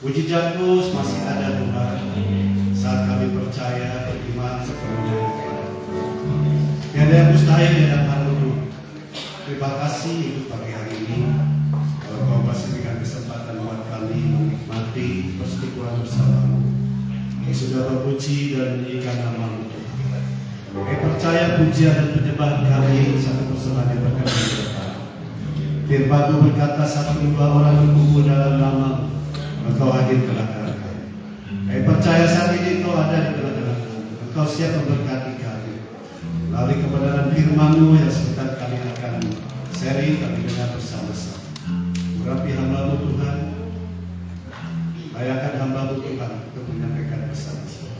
Mujizat-Mu masih ada Tuhan saat kami percaya beriman sepenuhnya kepada-Mu. Tiada yang mustahil di hadapan-Mu. Terima kasih untuk pagi hari ini. Kalau Kau masih berikan kesempatan buat kami menikmati persekutuan bersama-Mu. Kami sudah berpuji dan menyanyikan nama-Mu. Kami percaya pujian dan penyembahan kami satu persembahan yang berkati Tuhan. Firman-Mu berkata, 1-2 orang berkumpul dalam nama-Mu, Engkau hadir di tengah-tengah kami. Kami percaya saat ini Engkau ada di tengah-tengah kami. Engkau siap memberkati kami. Melalui kebenaran firman-Mu yang sebentar kami akan sharing, kami dengar bersama-sama. Urapi hamba-Mu Tuhan. Layakan hamba-Mu Tuhan untuk menyampaikan bersama-sama.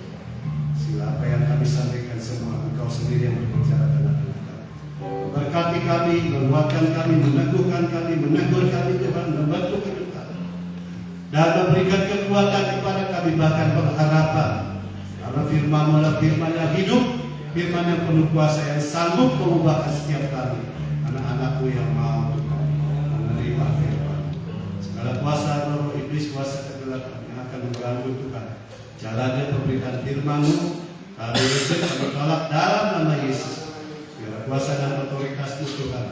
Sila apa yang kami sampaikan semua Engkau sendiri yang berbicara tengah-tengah kami. Berkati kami, menguatkan kami, meneguhkan kami, menegur kami Tuhan, membantu kami dan memberikan kekuatan kepada kami, bahkan pengharapan. Karena firman-Mu adalah firman yang hidup, firman yang penuh kuasa, yang sanggup mengubahkan setiap kami, anak-anak-Mu yang mau Tuhan menerima firman. Segala kuasa roh iblis, kuasa kegelapan yang akan mengganggu Tuhan jalannya pemberitaan firman-Mu, kami usir, kami tolak dalam nama Yesus. Biar kuasa dan otoritas-Mu Tuhan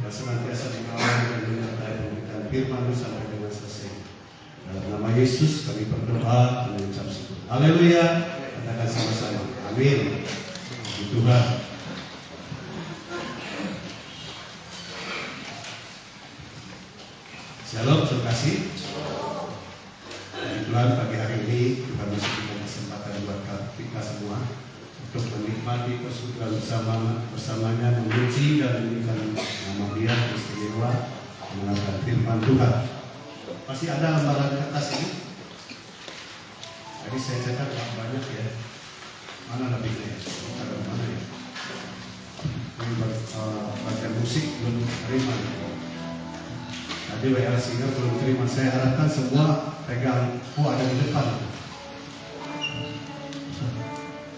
yang senantiasa mengawali dan menyertai pemberitaan firman-Mu sampai dengan selesai. Dalam nama Yesus kami berdoa dan mengucap syukur. Haleluya. Katakan sama-sama. Amin. Puji Tuhan. Shalom, terima kasih. Kebetulan pagi hari ini Tuhan masih berikan kesempatan buat kita semua untuk menikmati persekutuan bersamanya, memuji dan menyanyikan nama Dia istimewa, mengenalkan firman Tuhan. Masih ada lembaran kertas ini? Tadi saya catat banyak ya. Mana lebihnya ya? Ada mana ya? Ini baca musik belum terima. Tadi WR Singer belum terima. Saya harapkan semua pegang ada di depan.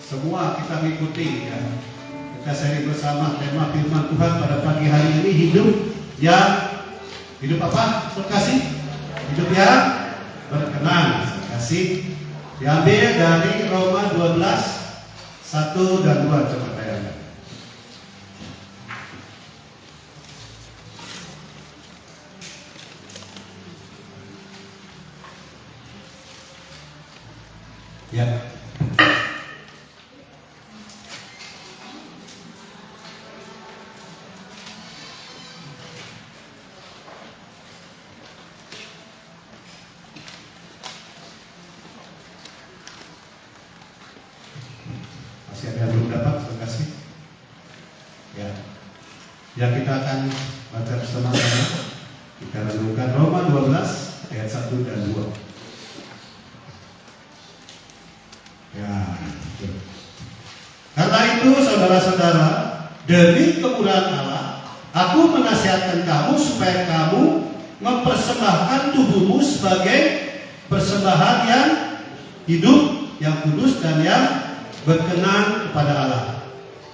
Semua kita mengikuti ya. Kita sharing bersama tema firman Tuhan pada pagi hari ini, hidup yang apa? Kasih. Hidup yang berkenan. Kasih. Diambil dari Roma 12 1 dan 2. Coba tayangkan. Ya. Masih ada yang belum dapat, terima kasih. Ya. Ya, kita akan baca bersama-sama. Kita renungkan Roma 12 ayat 1 dan 2. Ya. Karena itu saudara-saudara, demi kemurahan Allah, aku menasihatkan kamu supaya kamu mempersembahkan tubuhmu sebagai persembahan yang hidup, yang kudus dan yang berkenan kepada Allah.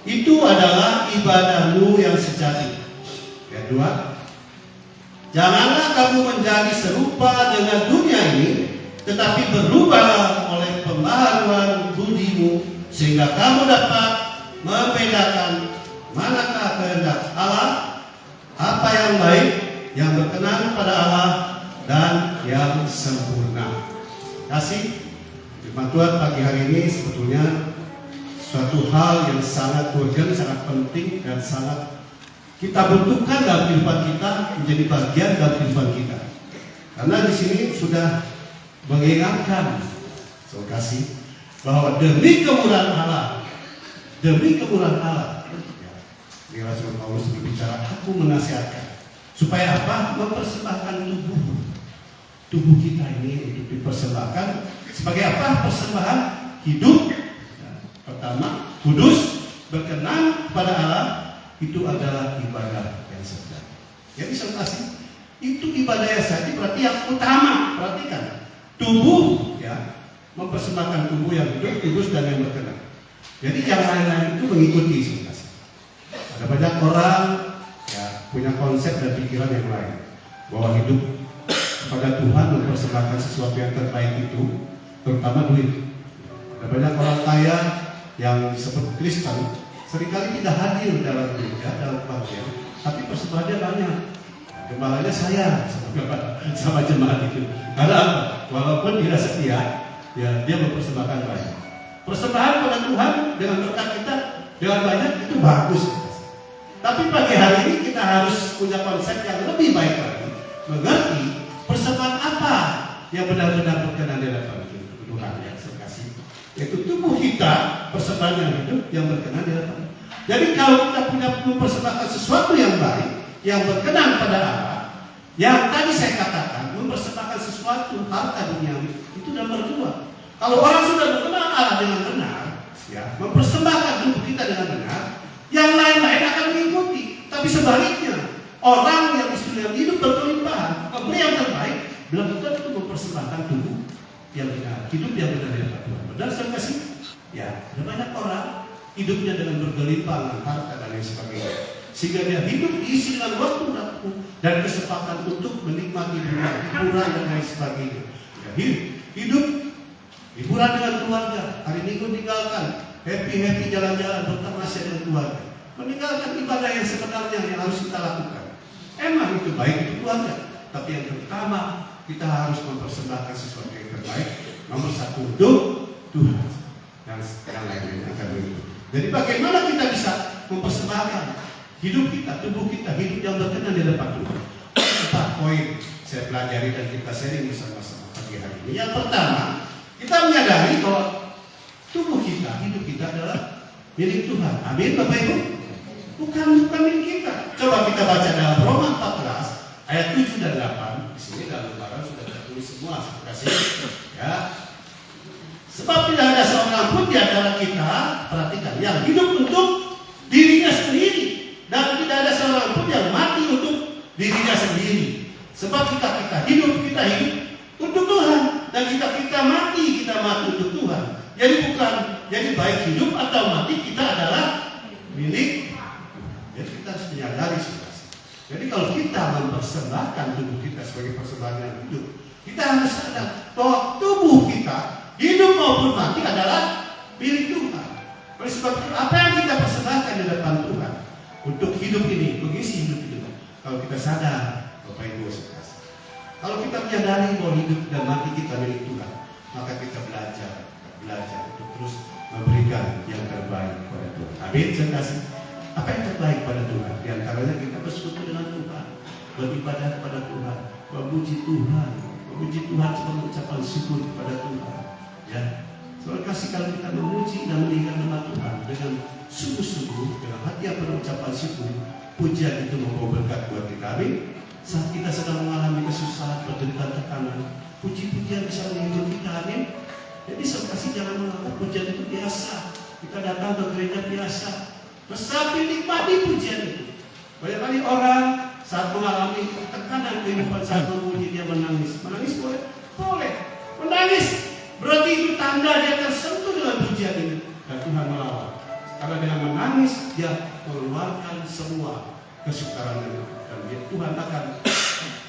Itu adalah ibadahmu yang sejati. Yang kedua, janganlah kamu menjadi serupa dengan dunia ini, tetapi berubah oleh pembaharuan budimu sehingga kamu dapat membedakan manakah kehendak Allah, apa yang baik, yang berkenan pada Allah, dan yang sempurna. Kasih firman Tuhan pagi hari ini sebetulnya suatu hal yang sangat urgent, sangat penting, dan sangat kita butuhkan dalam kehidupan kita, menjadi bagian dalam kehidupan kita. Karena di sini sudah mengingatkan, saya kasih, bahwa demi kemurahan Allah, ya, Rasul Paulus berbicara, aku menasihatkan supaya apa? Mempersembahkan tubuh kita ini untuk dipersembahkan sebagai apa? Persembahan hidup. Pertama, kudus, berkenan kepada Allah, itu adalah ibadah yang sedang. Jadi saya kasih, itu ibadah yang sedang berarti yang utama. Perhatikan, tubuh, ya, mempersembahkan tubuh yang hidup, kudus dan yang berkenan. Jadi yang lain-lain itu mengikuti saya kasih. Ada banyak orang ya punya konsep dan pikiran yang lain bahwa hidup kepada Tuhan mempersembahkan sesuatu yang terbaik itu, terutama duit. Ada banyak orang kaya yang seperti Kristen seringkali tidak hadir dalam gereja, dalam bagian, tapi persembahannya banyak. Gembalanya saya sama jemaat itu. Karena apa? Walaupun tidak setia, ya dia mempersembahkan banyak. Persembahan pada Tuhan dengan berkat kita dengan banyak itu bagus. Tapi pagi hari ini kita harus punya konsep yang lebih baik lagi, mengerti persembahan apa yang benar-benar berkenan di hadapan Tuhan yang saya kasih. Yaitu tubuh kita, persembahan yang hidup yang berkenan di hadapan. Jadi kalau kita punya mempersembahkan sesuatu yang baik, yang berkenan pada Allah, yang tadi saya katakan mempersembahkan sesuatu harta duniawi itu nomor 2. Kalau orang sudah mengenal Allah dengan benar, ya, mempersembahkan tubuh kita dengan benar, yang lain-lain akan mengikuti. Tapi sebaliknya, orang yang istilah hidup berkelimpahan, memberi yang terbaik, belum tentu mempersembahkan tubuh yang benar, hidup yang benar dari Tuhan. Benar saya kasih? Ya, ada banyak orang hidupnya dengan bergelimpangan harta dan lain sebagainya, sehingga dia hidup diisi dengan waktu dan kesempatan untuk menikmati dunia, hiburan dan lain sebagainya. Ya, hidup hiburan dengan keluarga, hari Minggu tinggalkan, happy jalan-jalan bertamasya dengan keluarga, meninggalkan ibadah yang sebenarnya yang harus kita lakukan. Emang itu baik itu keluarga, tapi yang pertama kita harus mempersembahkan sesuatu yang terbaik. Nomor 1 untuk Tuhan, dan yang lainnya akan mengikuti. Jadi bagaimana kita bisa mempersembahkan hidup kita, tubuh kita, hidup yang berkenan di hadapan Tuhan? 4 poin saya pelajari dan kita sharing bersama-sama pagi hari ini. Yang pertama, kita menyadari bahwa tubuh kita, hidup kita adalah milik Tuhan. Amin, Bapak Ibu? Bukan milik kita. Coba kita baca dalam Roma 14 ayat 7 dan 8. Di sini dalam lembaran sudah tertulis semua. Terima kasih. Ya. Sebab tidak ada seorang pun di antara kita, perhatikan, yang hidup untuk dirinya sendiri, dan tidak ada seorang pun yang mati untuk dirinya sendiri. Sebab kita hidup untuk Tuhan, dan kita mati untuk Tuhan. Jadi baik hidup atau mati kita adalah milik. Jadi kita harus menyadari sebenarnya. Jadi kalau kita mempersembahkan tubuh kita sebagai persembahan yang hidup, kita harus sadar bahwa tubuh kita hidup maupun mati adalah milik Tuhan. Oleh sebab itu, apa yang kita persembahkan di depan Tuhan untuk hidup ini, mengisi hidup kita. Kalau kita sadar, Bapak Ibu saudara, kalau kita menyadari bahwa hidup dan mati kita milik Tuhan, maka kita belajar untuk terus memberikan yang terbaik kepada Tuhan. Amin. Saya kasih apa yang terbaik pada Tuhan. Di antaranya kita bersekutu dengan Tuhan, beribadah kepada Tuhan, memuji Tuhan sebagai ucapan syukur kepada Tuhan. Ya, soal kasih kalau kita memuji dan meninggikan nama Tuhan dengan sungguh-sungguh, dengan hati yang penuh ucapan syukur, pujian itu membawa berkat buat kita. Amin. Saat kita sedang mengalami kesusahan, penderitaan, tekanan, puji-pujian bisa menghibur kita. Amin. Jadi soal kasih jangan menganggap pujian itu biasa. Kita datang ke gereja biasa, tetapi nikmati pujian itu. Banyak kali orang saat mengalami tekanan kehidupan, saat memuji dia menangis. Menangis boleh? Boleh. Menangis berarti itu tanda dia tersentuh dengan pujian ini, dan Tuhan melawat. Karena dengan menangis dia mengeluarkan semua kesukarannya, dan Tuhan akan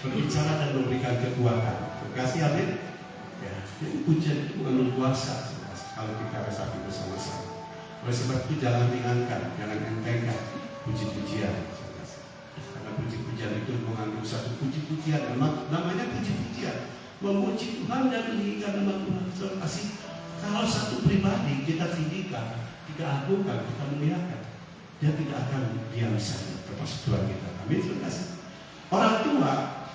berbicara dan memberikan kekuatan. Terima kasih, amin. Ya, jadi pujian itu bukan luar biasa kalau kita resapi bersama-sama. Oleh sebab itu jangan ringankan, jangan entengkan puji-pujian. Karena puji-pujian itu mengandung satu puji-pujian, namanya puji-pujian, memuji Tuhan dan meninggikan nama Tuhan. Saudara kasih, kalau satu pribadi kita tinggikan, kita agungkan, kita muliakan, dia tidak akan diam saja, termasuk Tuhan kita. Amin. Saudara kasih. Orang tua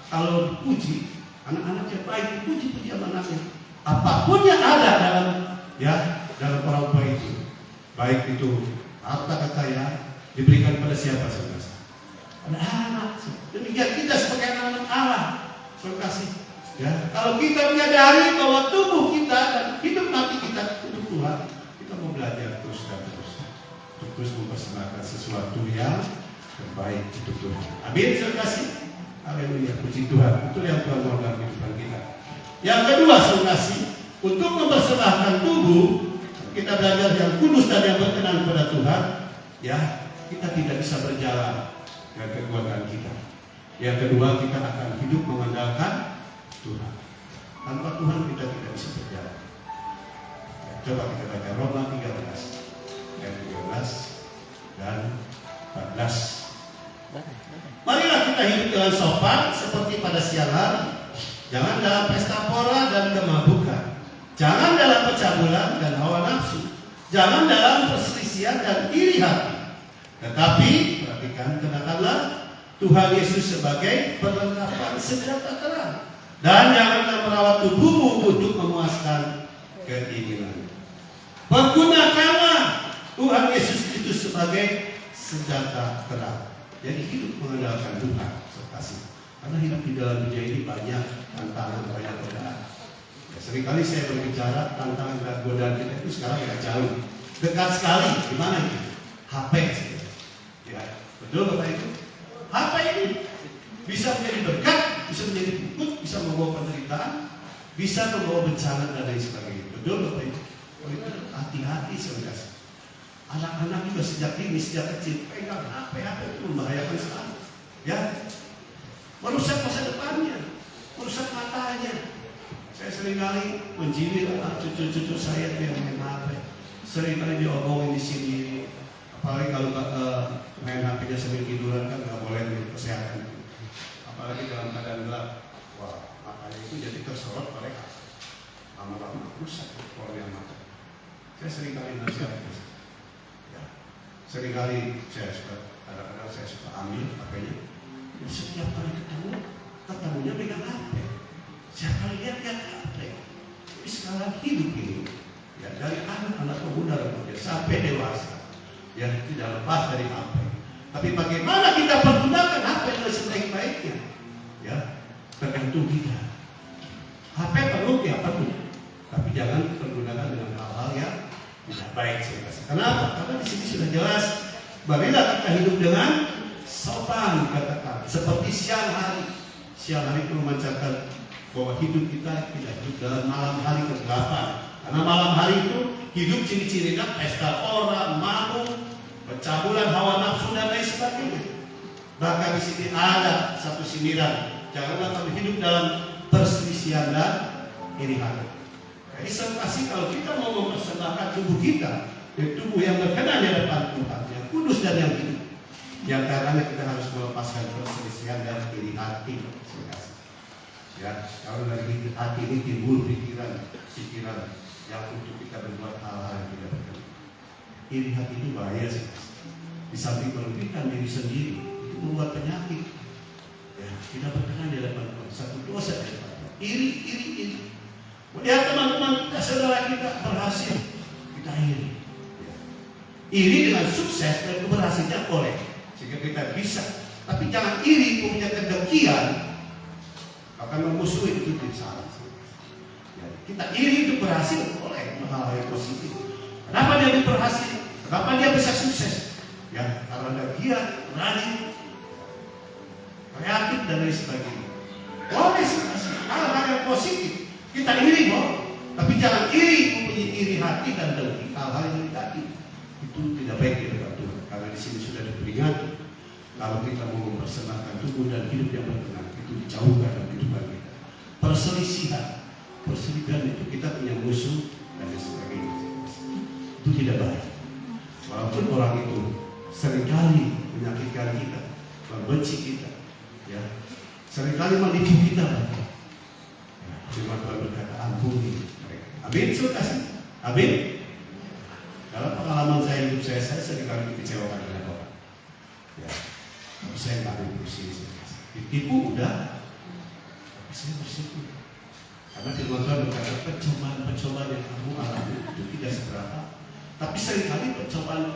kalau dipuji, anak-anaknya baik dipuji-puji sama anaknya. Apapun yang ada dalam orang tua itu, baik itu harta kekayaan, diberikan pada siapa, saudara? Pada anak. Demikian kita sebagai anak-anak Allah, saudara kasih. Ya, kalau kita menyadari bahwa tubuh kita dan hidup mati kita untuk Tuhan, kita mau belajar terus dan terus, untuk terus mempersembahkan sesuatu yang terbaik untuk Tuhan. Amin, saudara kasih. Haleluya, puji Tuhan. Itu yang Tuhan mau dalam kehidupan kita. Yang kedua, saudara kasih, untuk mempersembahkan tubuh, kita belajar yang kudus dan yang berkenan pada Tuhan. Ya, kita tidak bisa berjalan dengan kekuatan kita. Yang kedua, kita akan hidup mengandalkan Tuhan. Tanpa Tuhan kita tidak bisa berjalan. Ya, coba kita baca Roma 13 ayat 13 dan 14. Marilah kita hidup dengan sopan seperti pada siang hari. Jangan dalam pesta pora dan kemabukan. Jangan dalam pencabulan dan hawa nafsu. Jangan dalam perselisihan dan iri hati. Tetapi perhatikan, kenakanlah Tuhan Yesus sebagai perlengkapan senjata terang. Dan janganlah merawat tubuhmu untuk memuaskan keinginan. Pergunakanlah Tuhan Yesus itu sebagai senjata terang. Jadi hidup mengandalkan Tuhan, kasih. Karena hidup di dalam dunia ini banyak tantangan, banyak godaan. Ya, seringkali saya berbicara tantangan dan godaan kita itu sekarang tidak jauh, dekat sekali. Gimana itu? HP. Ya, betul Bapak Ibu. HP ini bisa menjadi berkat, bisa menjadi bukut, bisa membawa penderitaan, bisa membawa bencana dan lain sebagainya. Betul Bapak Ibu. Hati-hati saudara. Anak-anak juga sejak dini, sejak kecil pegang HP itu membahayakan sekali. Ya, merusak masa depannya, merusak matanya. Saya seringkali menjinir cucu-cucu saya yang main HP. Seringkali diomongin di sini, apalagi kalau main HP-nya sambil tiduran kan nggak boleh untuk kesehatan. Apalagi dalam keadaan gelap, wah matanya itu jadi tersorot oleh lama-lama rusak kornea mata. Saya seringkali nasihat. Seringkali saya suka, kadang-kadang saya suka ambil HP-nya. Setiap kali ketemunya pegang HP. Setiap kali lihat HP. Tapi sekarang hidup ini, ya dari anak-anak pemuda remaja sampai dewasa, ya tidak lepas dari HP. Tapi bagaimana kita pergunakan HP dengan sebaik-baiknya? Ya, tergantung kita. HP perlu, ya perlu. Tapi jangan pergunakan dengan hal-hal yang tidak baik. Kenapa? Karena di sini sudah jelas. Marilah kita hidup dengan sopan, katakan seperti siang hari. Siang hari itu memancarkan bahwa hidup kita tidak hidup dalam malam hari kegelapan. Karena malam hari itu hidup ciri-cirinya pesta pora, mabuk, pencabulan, hawa nafsu dan lain sebagainya. Bahkan di sini ada satu sindiran, janganlah kamu hidup dalam perselisihan dan iri hati. Jadi kasih kalau kita mau mempersembahkan tubuh kita, tubuh yang berkenan di hadapan Tuhan, yang kudus dan yang hidup, yang karena kita harus melepaskan perselisihan dan iri hati. Ya, kalau dari hati ini timbul pikiran yang untuk kita berbuat hal-hal yang tidak berkenan. Iri hati itu bahaya sih. Di samping merugikan diri sendiri, itu membuat penyakit. Ya, tidak berkenan di hadapan Tuhan. Satu dosa di hadapan Tuhan. Iri. Melihat teman-teman kita, saudara kita berhasil, kita iri. Iri dengan sukses dan keberhasilan boleh, sehingga kita bisa. Tapi jangan iri punya kedengkian, akan memusuhi itu tidak salah. Ya, kita iri itu berhasil boleh, hal yang positif. Kenapa dia berhasil? Kenapa dia bisa sukses? Ya, karena dia giat, rajin, kreatif dan lain sebagainya. Boleh hal-hal yang positif. Kita iri tapi jangan iri mempunyai iri hati dan dengki, hal-hal yang negatif. Itu tidak baik di hadapan Tuhan. Karena di sini sudah diperingati, kalau kita mau mempersembahkan tubuh dan hidup yang berkenan, itu dijauhkan dari kehidupan kita. Perselisihan itu kita punya musuh dan sebagainya. Itu tidak baik. Walaupun orang itu seringkali menyakitkan kita, membenci kita, ya, seringkali menipu kita. Ya, firman Tuhan berkata, ampuni mereka. Amin, saudara kasih. Amin. Dalam pengalaman saya hidup saya seringkali dikecewakan dengan orang. Ya, tapi saya nggak mau bersih. Ditipu udah, tapi saya bersyukur. Karena firman Tuhan berkata, pencobaan yang kamu alami itu tidak seberapa. Tapi seringkali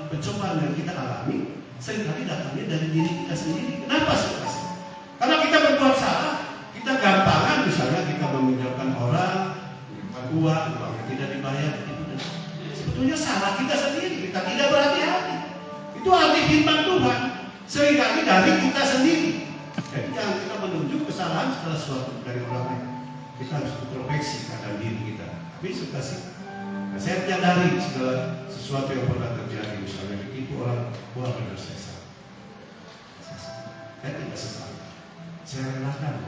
pencobaan yang kita alami seringkali datangnya dari diri kita sendiri. Kenapa saudara? Karena kita berbuat salah, kita gampangan, misalnya kita meminjamkan orang, meminjamkan uang yang tidak dibayar, itu sebetulnya salah kita sendiri. Kita tidak berhati-hati. Itu arti firman Tuhan. Seringkali dari kita sendiri. Jadi jangan kita menunjuk kesalahan segala sesuatu dari orang lain. Kita harus introspeksi keadaan diri kita. Tapi suka sih. Nah, saya menyadari segala sesuatu yang pernah terjadi, misalnya ditipu orang, wah benar saya salah. Saya tidak sesal. Saya relakan,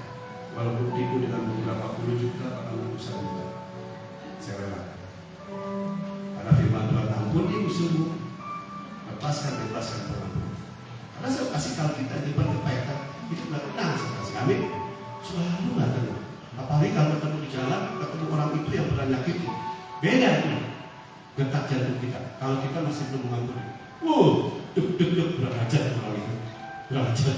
walaupun tipu dengan beberapa puluh juta atau ratusan juta, saya relakan. Karena firman Tuhan, ampuni musuhmu, bebaskan pengampun. Karena saya kasih kalau kita diperkebaikan, itu nggak tenang, saya kasih amin. Selalu nggak tenang. Apalagi kalau ketemu di jalan, ketemu orang itu yang pernah nyakiti. Beda itu detak jantung kita. Kalau kita masih belum mengampuni, deg berajar orang itu, berajar.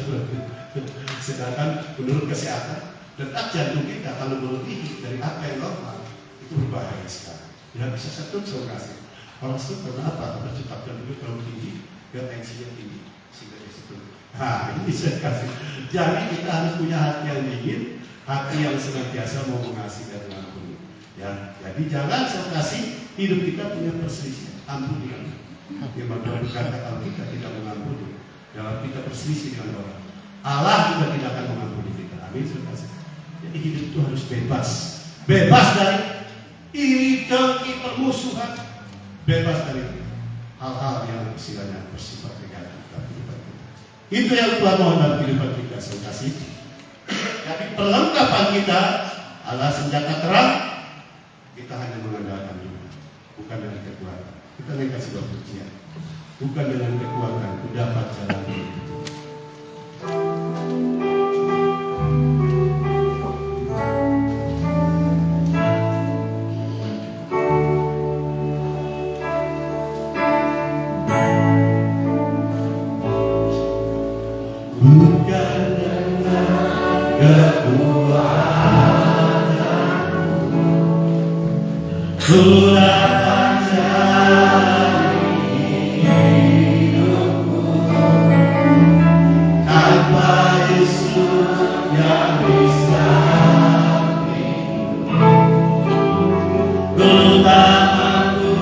Sedangkan menurut kesehatan, detak jantung kita kalau melebihi dari apa yang normal itu berbahaya sekali. Tidak bisa satu kasih. Orang itu kenapa? Karena detak jantungnya terlalu tinggi, dan tensinya tinggi, sehingga dia setuju. Nah, ini bisa kasih. Jadi kita harus punya hati yang dingin, hati yang senantiasa mau mengasihi dan mengampuni. Ya, jadi jangan kasih hidup kita punya perselisihan. Ampuni kami. Firman Tuhan berkata kalau kita tidak mengampuni, dalam kita berselisih dengan orang, Allah juga tidak akan mengampuni kita. Amin. Jadi hidup itu harus bebas, bebas dari iri, dengki, permusuhan, bebas dari hal-hal yang istilahnya bersifat negatif dalam kehidupan kita. Itu yang Tuhan mohon dalam kehidupan kita. Jadi perlengkapan kita adalah senjata terang. Kita hanya mengandalkan Tuhan, bukan dengan kekuatan. Kita dengan sebuah pujian, bukan dengan kekuatan ku dapat jalan hidup. Bukan dengan kekuatan ku dapat jalani hidupku, tanpa Yesus yang bisa ku tak mampu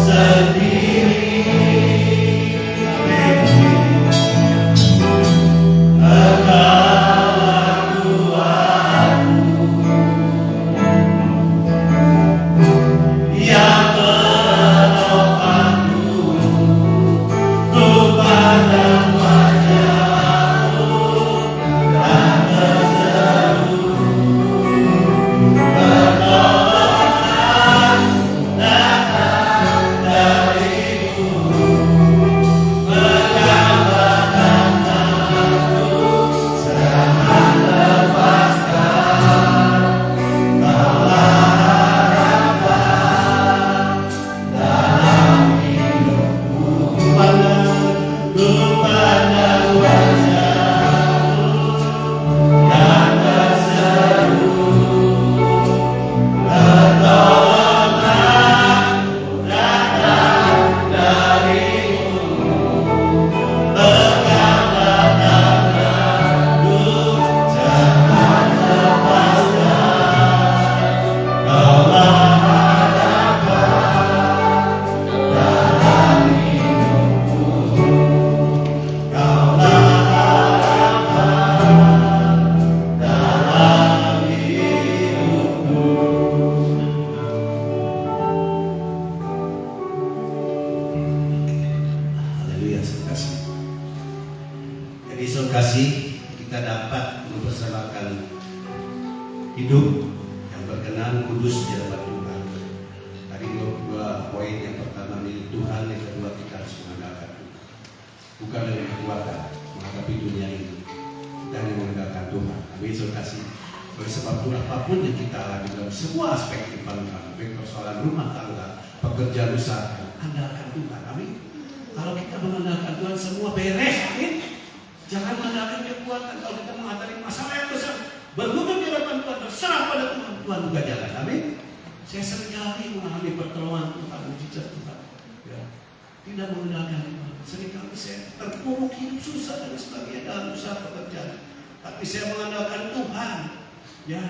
sendiri. Kasih kita dapat mempersembahkan hidup yang berkenan, kudus di hadapan Tuhan. Tadi dua poin, yang pertama milik Tuhan, yang kedua kita harus bukan dengan kekuatan menghadapi dunia ini, dan yang mengandalkan Tuhan. Amin. Saudara kasih. Oleh sebab itu apapun yang kita alami dalam semua aspek kehidupan kami, baik persoalan rumah tangga, pekerjaan, usaha, andalkan Tuhan. Amin. Kalau kita mengandalkan Tuhan semua beres. Amin. Jangan mengandalkan kekuatan. Kalau kita menghadapi masalah yang besar, berlutut di hadapan Tuhan, berserah pada Tuhan, Tuhan buka jalan. Amin. Saya seringkali mengalami pertolongan Tuhan, mujizat Tuhan. Ya. Tidak mengandalkan Tuhan. Seringkali saya terpuruk, hidup susah dan sebagainya dalam usaha pekerjaan. Tapi saya mengandalkan Tuhan. Ya,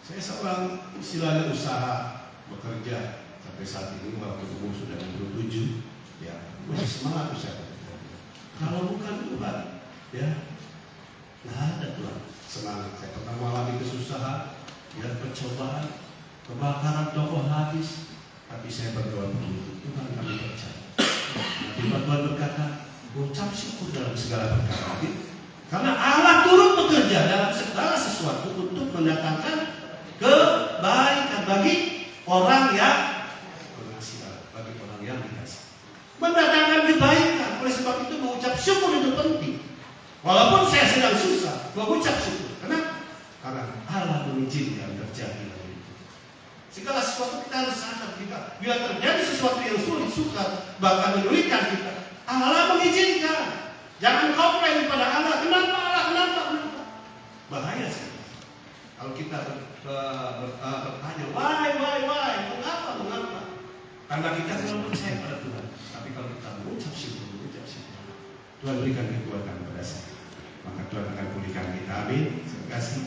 saya seorang istilahnya usaha bekerja sampai saat ini, waktu umur sudah 67, ya masih semangat usaha. Kalau bukan Tuhan, ya nggak ada Tuhan semangat. Saya pernah mengalami kesusahan, ya percobaan, kebakaran toko habis, tapi saya berdoa begini, Tuhan kami percaya. Nanti Tuhan berkata, ucap syukur dalam segala perkara. Karena Allah turut bekerja dalam segala sesuatu untuk mendatangkan kebaikan bagi orang yang mengasihi Allah, bagi orang yang dikasihi. Mendatangkan kebaikan. Oleh sebab itu mengucap syukur itu penting. Walaupun saya sedang susah, mengucap syukur. Kenapa? Karena Allah mengizinkan terjadi hal itu. Segala sesuatu kita harus sadar, bila terjadi sesuatu yang sulit, sukar, bahkan menyulitkan kita, Allah mengizinkan. Jangan komplain pada Allah, kenapa Allah, kenapa? Bahaya sih. Kalau kita bertanya, why, mengapa? Karena kita belum percaya pada Tuhan. Tapi kalau kita mengucap syukur, Tuhan berikan kekuatan kepada saya. Maka Tuhan akan pulihkan kita. Amin. Terima kasih.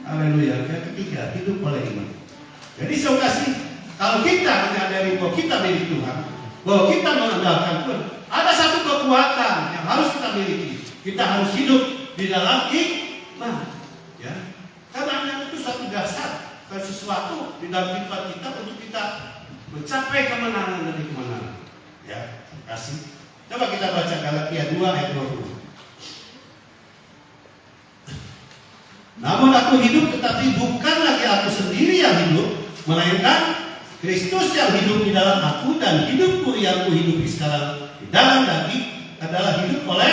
Haleluya. Yang ketiga, hidup oleh iman. Jadi saya kasih, kalau kita menyadari bahwa kita milik Tuhan, bahwa kita mengandalkan Tuhan, ada satu kekuatan yang harus kita miliki. Kita harus hidup di dalam iman. Ya. Karena itu satu dasar dan sesuatu di dalam kehidupan kita untuk kita mencapai kemenangan demi kemenangan. Ya, terima kasih. Coba kita baca Galatia 2 ayat 20. Namun aku hidup, tetapi bukan lagi aku sendiri yang hidup, melainkan Kristus yang hidup di dalam aku, dan hidupku yang kuhidupi sekarang di dalam daging adalah hidup oleh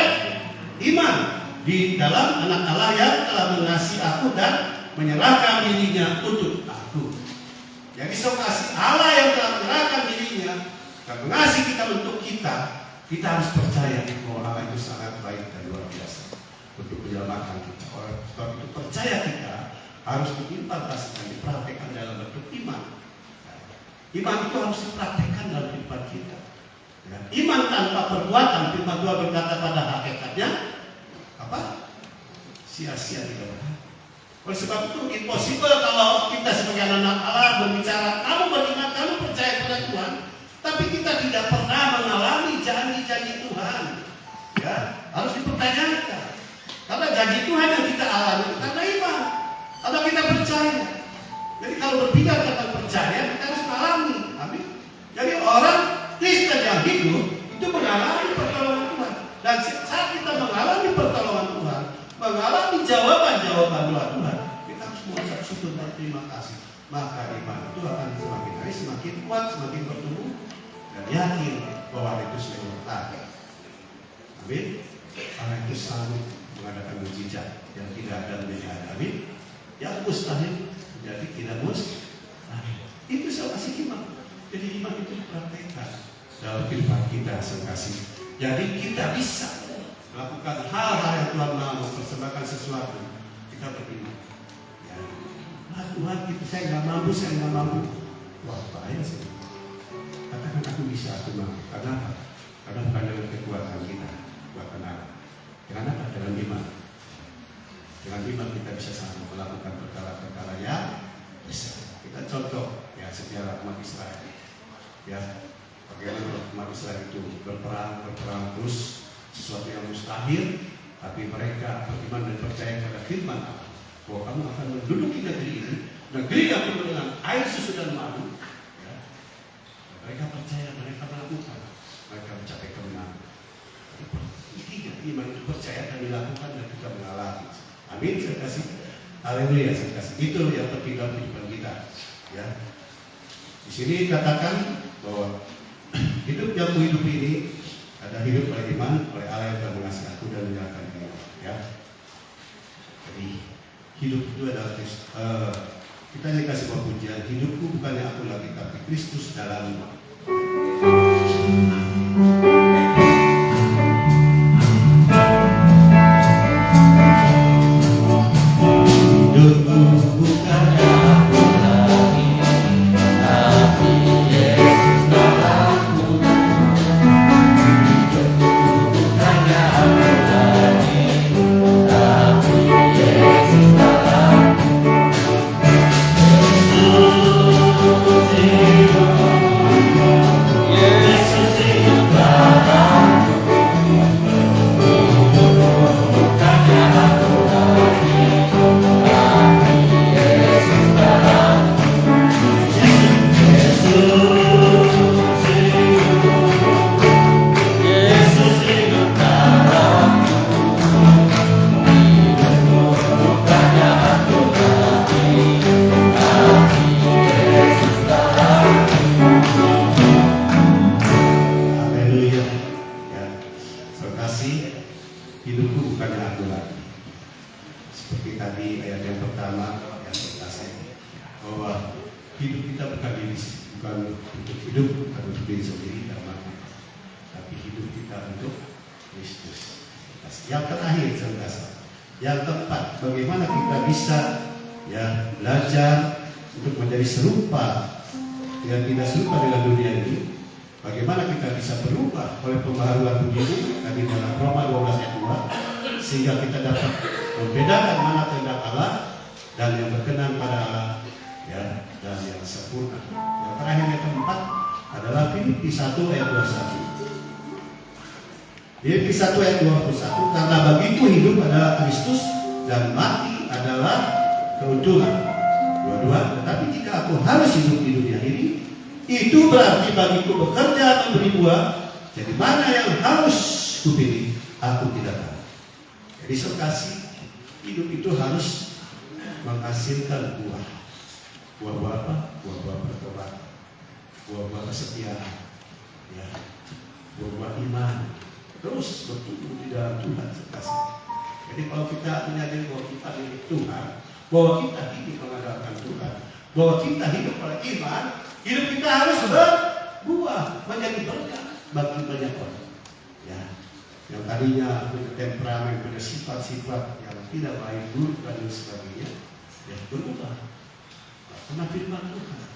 iman di dalam Anak Allah yang telah mengasihi aku dan menyerahkan dirinya untuk aku. Jadi kasih Allah yang telah menyerahkan dirinya dan mengasihi kita untuk kita harus percaya bahwa Allah itu sangat baik dan luar biasa untuk menyelamatkan kita. Oleh sebab itu percaya kita harus diimplementasikan, dipraktekkan dalam bentuk iman. Iman itu harus dipraktekkan dalam kehidupan kita. Ya. Iman tanpa perbuatan, firman Tuhan berkata pada hakikatnya apa? Sia-sia tidak berharga. Oleh sebab itu impossible kalau kita sebagai anak Allah berbicara, kamu beriman, kamu percaya pada Tuhan, tapi kita tidak pernah mengalami janji-janji Tuhan. Ya, harus dipertanyakan. Karena janji Tuhan yang kita alami itu karena iman, karena kita percaya. Jadi kalau berbicara tentang percaya, kita harus mengalami. Amin. Jadi orang Kristen yang hidup itu mengalami pertolongan Tuhan. Dan saat kita mengalami pertolongan Tuhan, mengalami jawaban-jawaban doa Tuhan, kita harus mengucap syukur dan terima kasih. Maka iman itu akan semakin hari semakin kuat, semakin bertumbuh, dan yakin bahwa itu sudah bertahan. Amin. Karena itu selalu mengadakan mujizat yang tidak ada lebih. Amin. Yang mustahil jadi tidak mustahil. Itu saya kasih iman. Jadi iman itu dipraktekkan dalam kehidupan kita, saya kasih. Jadi kita bisa melakukan hal-hal yang Tuhan mau, mempersembahkan sesuatu. Kita beriman. Ya. Nah, Tuhan, itu saya nggak mampu. Wah, bahaya sih. Katakan aku bisa, aku mampu. Karena apa? Karena bukan dengan kekuatan kita, kekuatan Allah. Dengan apa? Dengan iman. Dengan iman kita bisa sama melakukan perkara-perkara yang besar. Kita contoh ya sejarah umat Israel. Ya, bagaimana umat Israel itu berperang terus sesuatu yang mustahil, tapi mereka beriman dan percaya pada firman Allah bahwa kamu akan menduduki negeri ini, negeri yang penuh dengan air susu dan madu. Ya. Mereka percaya, mereka melakukan, mereka mencapai kemenangan. Intinya iman itu percaya dan dilakukan dan kita mengalami. Amin. Saya kasih. Haleluya. Saya kasih. Itu yang penting dalam kehidupan kita. Ya. Di sini katakan bahwa hidup yang kuhidup ini Ada hidup oleh iman, oleh Allah yang telah mengasihi aku dan menyerahkan diri. Ya. Jadi hidup itu adalah kita dikasih sebuah pujian. Hidupku bukannya aku lagi, tapi Kristus dalam. Hidupku bukannya aku lagi. Seperti tadi ayat yang pertama yang pertama bahwa hidup kita bukan untuk hidup bukan untuk diri sendiri dan mati, tapi hidup kita untuk Kristus. Yang terakhir saudara, yang keempat, bagaimana kita bisa ya belajar untuk menjadi serupa yang tidak serupa dengan dunia ini. Bagaimana kita bisa berubah oleh pembaharuan budi tadi dalam Roma 12 ayat 2, sehingga kita dapat membedakan mana kehendak Allah dan yang berkenan pada Allah, ya, dan yang sempurna. Yang terakhir yang keempat adalah Filipi 1 ayat 21. Filipi 1 ayat 21, karena bagiku hidup adalah Kristus dan mati adalah keuntungan. Dua-dua, tetapi jika aku harus hidup di dunia ini, itu berarti bagiku bekerja memberi buah. Jadi mana yang harus kupilih, aku tidak tahu. Jadi sekasih hidup itu harus menghasilkan buah. Buah-buah apa? Buah-buah pertobatan, buah-buah kesetiaan, ya, buah-buah iman. Terus bertumbuh di dalam Tuhan sekasih. Jadi kalau kita menyadari bahwa kita milik Tuhan, bahwa kita hidup mengandalkan Tuhan, bahwa kita hidup oleh iman, hidup kita harus berbuah menjadi berkat bagi banyak orang. Ya, yang tadinya punya temperamen, punya sifat-sifat yang tidak baik, buruk dan sebagainya, ya berubah karena firman Tuhan.